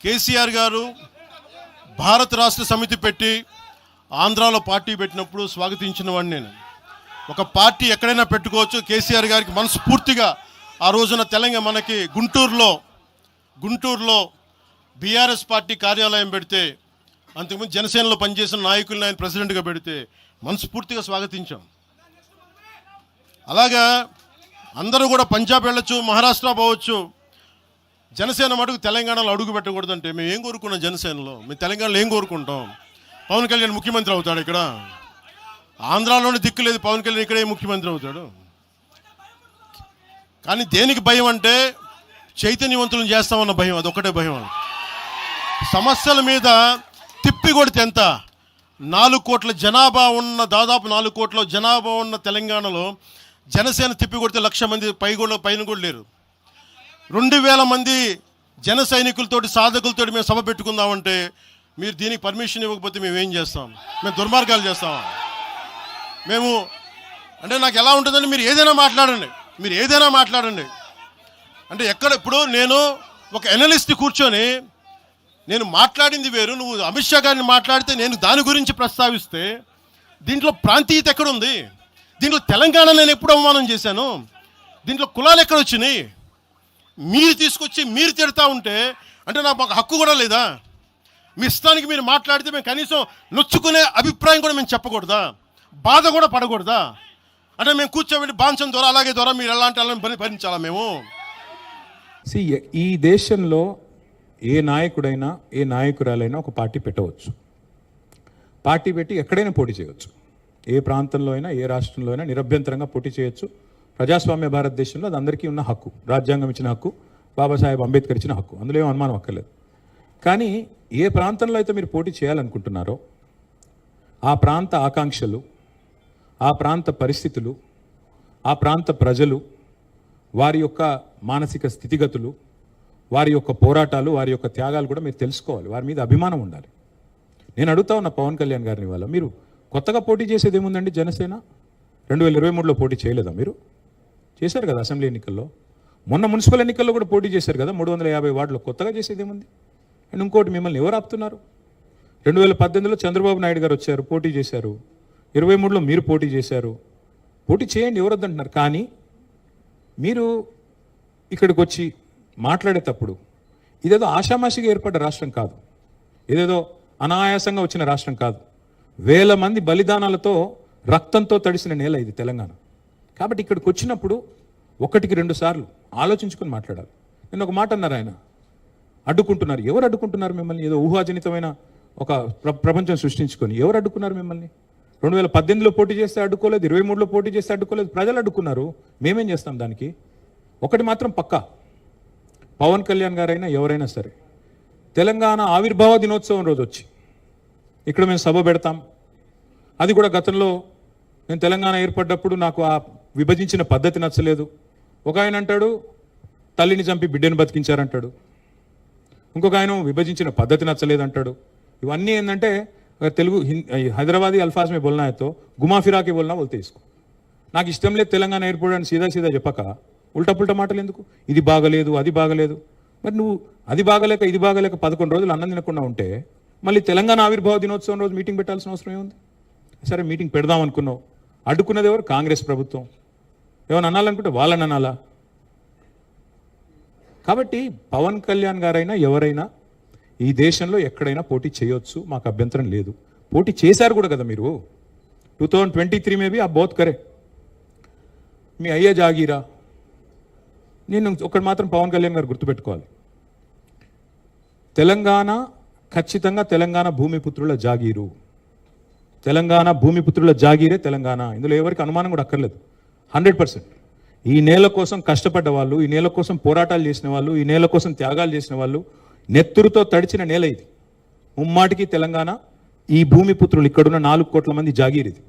కేసీఆర్ గారు భారత రాష్ట్ర సమితి పెట్టి ఆంధ్రాలో పార్టీ పెట్టినప్పుడు స్వాగతించిన వాడిని నేను. ఒక పార్టీ ఎక్కడైనా పెట్టుకోవచ్చు. కేసీఆర్ గారికి మనస్ఫూర్తిగా ఆ రోజున తెలంగాణ మనకి గుంటూరులో బీఆర్ఎస్ పార్టీ కార్యాలయం పెడితే, అంతకుముందు జనసేనలో పనిచేసిన నాయకులను ఆయన ప్రెసిడెంట్గా పెడితే మనస్ఫూర్తిగా స్వాగతించాం. అలాగా అందరూ కూడా పంజాబ్ వెళ్ళొచ్చు, మహారాష్ట్ర పోవచ్చు. జనసేన మటుకు తెలంగాణలో అడుగు పెట్టకూడదంటే మేము ఏం కోరుకున్నాం? జనసేనలో మేము తెలంగాణలో ఏం కోరుకుంటాం? పవన్ కళ్యాణ్ ముఖ్యమంత్రి అవుతాడు ఇక్కడ. ఆంధ్రాలోనే దిక్కు లేదు, పవన్ కళ్యాణ్ ఇక్కడే ముఖ్యమంత్రి అవుతాడు. కానీ దేనికి భయం అంటే చైతన్యవంతులను చేస్తామన్న భయం, అదొక్కటే భయం. సమస్యల మీద తిప్పి కొడితే ఎంత? 4 కోట్ల జనాభా ఉన్న, దాదాపు 4 కోట్ల జనాభా ఉన్న తెలంగాణలో జనసేన తిప్పి కొడితే 1,00,000 మంది పైన కూడా లేరు. 2,000 మంది జన సైనికులతోటి, సాధకులతోటి మేము సభ పెట్టుకుందామంటే మీరు దీనికి పర్మిషన్ ఇవ్వకపోతే మేము ఏం చేస్తాం? మేము దుర్మార్గాలు చేస్తామా? మేము అంటే నాకు ఎలా ఉంటుందంటే మీరు ఏదైనా మాట్లాడండి అంటే ఎక్కడ. ఇప్పుడు నేను ఒక ఎనలిస్ట్ కూర్చొని నేను మాట్లాడింది వేరు, నువ్వు అమిత్ షా గారిని మాట్లాడితే నేను దాని గురించి ప్రస్తావిస్తే దీంట్లో ప్రాంతీయత ఎక్కడుంది? దీంట్లో తెలంగాణ నేను ఎప్పుడు అవమానం చేశాను? దీంట్లో కులాలు ఎక్కడ వచ్చినాయి? మీరు తీసుకొచ్చి మీరు తిడతా ఉంటే అంటే నాకు ఒక హక్కు కూడా లేదా? మీ ఇష్టానికి మీరు మాట్లాడితే మేము కనీసం నొచ్చుకునే అభిప్రాయం కూడా మేము చెప్పకూడదా? బాధ కూడా పడకూడదా? అంటే మేము కూర్చోబెట్టి బాంచం ద్వారా అలాగే ద్వారా మీరు ఎలాంటి వాళ్ళని భరించాలా మేము? ఈ దేశంలో ఏ నాయకుడైనా ఏ నాయకురాలైనా ఒక పార్టీ పెట్టవచ్చు. పార్టీ పెట్టి ఎక్కడైనా పోటీ చేయవచ్చు. ఏ ప్రాంతంలో అయినా ఏ రాష్ట్రంలో అయినా నిరభ్యంతరంగా పోటీ చేయొచ్చు. ప్రజాస్వామ్య భారతదేశంలో అది అందరికీ ఉన్న హక్కు, రాజ్యాంగం ఇచ్చిన హక్కు, బాబాసాహెబ్ అంబేద్కర్ ఇచ్చిన హక్కు, అందులో ఏం అనుమానం అక్కర్లేదు. కానీ ఏ ప్రాంతంలో అయితే మీరు పోటీ చేయాలనుకుంటున్నారో ఆ ప్రాంత ఆకాంక్షలు, ఆ ప్రాంత పరిస్థితులు, ఆ ప్రాంత ప్రజలు, వారి యొక్క మానసిక స్థితిగతులు, వారి యొక్క పోరాటాలు, వారి యొక్క త్యాగాలు కూడా మీరు తెలుసుకోవాలి. వారి మీద అభిమానం ఉండాలి. నేను అడుగుతా ఉన్న పవన్ కళ్యాణ్ గారిని వల్ల మీరు కొత్తగా పోటీ చేసేది ఏముందండి? జనసేన 2023లో పోటీ చేయలేదా? మీరు చేశారు కదా అసెంబ్లీ ఎన్నికల్లో. మొన్న మున్సిపల్ ఎన్నికల్లో కూడా పోటీ చేశారు కదా 350 వార్డులో. కొత్తగా చేసేది ఏముంది? అండ్ ఇంకోటి, మిమ్మల్ని ఎవరు ఆపుతున్నారు? 2018లో చంద్రబాబు నాయుడు గారు వచ్చారు, పోటీ చేశారు. 23లో మీరు పోటీ చేశారు. పోటీ చేయండి, ఎవరు వద్దంటున్నారు. కానీ మీరు ఇక్కడికి వచ్చి మాట్లాడేటప్పుడు ఇదేదో ఆషామాషిగా ఏర్పడ్డ రాష్ట్రం కాదు, ఇదేదో అనాయాసంగా వచ్చిన రాష్ట్రం కాదు. 1000 మంది బలిదానాలతో, రక్తంతో తడిసిన నేల ఇది తెలంగాణ. కాబట్టి ఇక్కడికి వచ్చినప్పుడు 1-2 సార్లు ఆలోచించుకొని మాట్లాడాలి. నేను ఒక మాట అన్నారు, ఆయన అడ్డుకుంటున్నారు. ఎవరు అడ్డుకుంటున్నారు మిమ్మల్ని? ఏదో ఊహాజనితమైన ఒక ప్రపంచం సృష్టించుకొని ఎవరు అడ్డుకున్నారు మిమ్మల్ని? 2018లో పోటీ చేస్తే అడ్డుకోలేదు, 23లో పోటీ చేస్తే అడ్డుకోలేదు, ప్రజలు అడ్డుకున్నారు. మేమేం చేస్తాం దానికి? ఒకటి మాత్రం పక్కా, పవన్ కళ్యాణ్ గారైనా ఎవరైనా సరే తెలంగాణ ఆవిర్భావ దినోత్సవం రోజు వచ్చి ఇక్కడ మేము సభ పెడతాం. అది కూడా గతంలో నేను తెలంగాణ ఏర్పడ్డప్పుడు నాకు ఆ విభజించిన పద్ధతి నచ్చలేదు. ఒక ఆయన అంటాడు తల్లిని చంపి బిడ్డను బతికించారంటాడు, ఇంకొక ఆయన విభజించిన పద్ధతి నచ్చలేదంటాడు. ఇవన్నీ ఏంటంటే తెలుగు హైదరాబాదీ అల్ఫాజ్ మే బోల్నా హై తో గుమా ఫిరాకే బోల్నా బోల్తే ఇస్కో. నాకు ఇష్టం లేదు తెలంగాణ ఏర్పడని సీదా చెప్పక ఉల్టా మాటలు ఎందుకు? ఇది బాగలేదు, అది బాగలేదు. మరి నువ్వు అది బాగలేక ఇది బాగలేక 11 రోజులు అన్నం తినకుండా ఉంటే మళ్ళీ తెలంగాణ ఆవిర్భావ దినోత్సవం రోజు మీటింగ్ పెట్టాల్సిన అవసరం ఏముంది? సరే మీటింగ్ పెడదాం అనుకున్నావు, అడ్డుకున్నది ఎవరు? కాంగ్రెస్ ప్రభుత్వం. ఏమైనా అనాలనుకుంటే వాళ్ళని అనాలా? కాబట్టి పవన్ కళ్యాణ్ గారైనా ఎవరైనా ఈ దేశంలో ఎక్కడైనా పోటీ చేయొచ్చు, మాకు అభ్యంతరం లేదు. పోటీ చేశారు కూడా కదా మీరు. 2023 में भी आप बहुत करे, మీ అయ్యే జాగీరా. నేను ఒకటి మాత్రం పవన్ కళ్యాణ్ గారు గుర్తుపెట్టుకోవాలి, తెలంగాణ ఖచ్చితంగా తెలంగాణ భూమిపుత్రుల జాగీరు. తెలంగాణ భూమిపుత్రుల జాగీరే తెలంగాణ. ఇందులో ఎవరికి అనుమానం కూడా అక్కర్లేదు. 100% ఈ నేల కోసం కష్టపడ్డ వాళ్ళు, ఈ నేల కోసం పోరాటాలు చేసిన వాళ్ళు, ఈ నేల కోసం త్యాగాలు చేసిన వాళ్ళు, నెత్తురుతో తడిచిన నేల ఇది. ముమ్మాటికి తెలంగాణ ఈ భూమిపుత్రులు, ఇక్కడున్న 4 కోట్ల మంది జాగీర్ ఇది.